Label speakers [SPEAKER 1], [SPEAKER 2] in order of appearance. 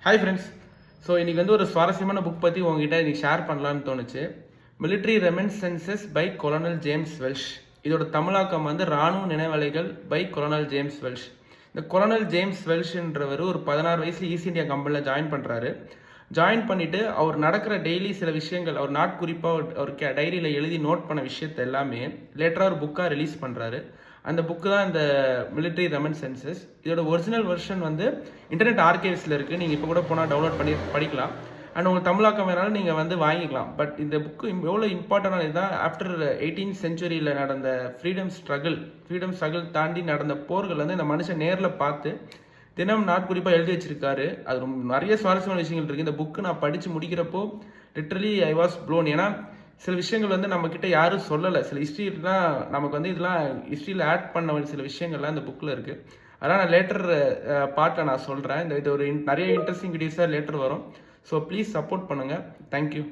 [SPEAKER 1] Hi friends. So இன்றைக்கி வந்து ஒரு சுவாரஸ்யமான புக் பற்றி உங்ககிட்ட இன்றைக்கி ஷேர் பண்ணலான்னு தோணுச்சு. Military reminiscences by colonel James Welsh. இதோட தமிழாக்கம் வந்து இராணுவ நினைவலைகள் பை கொலனல் ஜேம்ஸ் வெல்ஷ். இந்த கொலனல் ஜேம்ஸ் வெல்ஷ்ன்றவர் ஒரு 16 வயசில் ஈஸ்ட் இந்தியா கம்பெனியில் ஜாயின் பண்ணுறாரு. ஜாயின் பண்ணிவிட்டு அவர் நடக்கிற டெய்லி சில விஷயங்கள் அவர் நாட்குறிப்பாக அவர் டைரியில் எழுதி நோட் பண்ண விஷயத்தை எல்லாமே லேட்டராக ஒரு புக்காக ரிலீஸ் பண்ணுறாரு. அந்த புக்கு தான் இந்த மிலிட்ரி ரெமினிசன்சஸ். இதோட ஒரிஜினல் வெர்ஷன் வந்து இன்டர்நெட் ஆர்கைவ்ஸில் இருக்குது. நீங்கள் இப்போ கூட போனால் டவுன்லோட் பண்ணி படிக்கலாம். அண்ட் உங்களுக்கு தமிழாக்கம் வேணாலும் நீங்கள் வந்து வாங்கிக்கலாம். பட் இந்த புக்கு எவ்வளோ இம்பார்ட்டண்டான இதுதான், ஆஃப்டர் 18th செஞ்சுரியில் நடந்த ஃப்ரீடம் ஸ்ட்ரகிள் தாண்டி நடந்த போர்கள் வந்து இந்த மனுஷன் நேரில் பார்த்து தினம் நாட்குறிப்பாக எழுதி வச்சிருக்காரு. அது ரொம்ப நிறைய சுவாரஸ்யமான விஷயங்கள் இருக்குது. இந்த புக்கு நான் படித்து முடிக்கிறப்போ லிட்ரலி ஐ வாஸ் ப்ளோன். ஏன்னா சில விஷயங்கள் வந்து நம்மக்கிட்ட யாரும் சொல்லலை. சில ஹிஸ்ட்ரிலாம் நமக்கு வந்து இதெல்லாம் ஹிஸ்ட்ரியில் ஆட் பண்ண சில விஷயங்கள்லாம் இந்த புக்கில் இருக்குது. அதெல்லாம் நான் லேட்டர் பார்ட்டில் நான் சொல்கிறேன். இது ஒரு நிறைய இன்ட்ரெஸ்டிங் வீடியோஸாக லேட்டர் வரும். ஸோ ப்ளீஸ் சப்போர்ட் பண்ணுங்கள். தேங்க்யூ.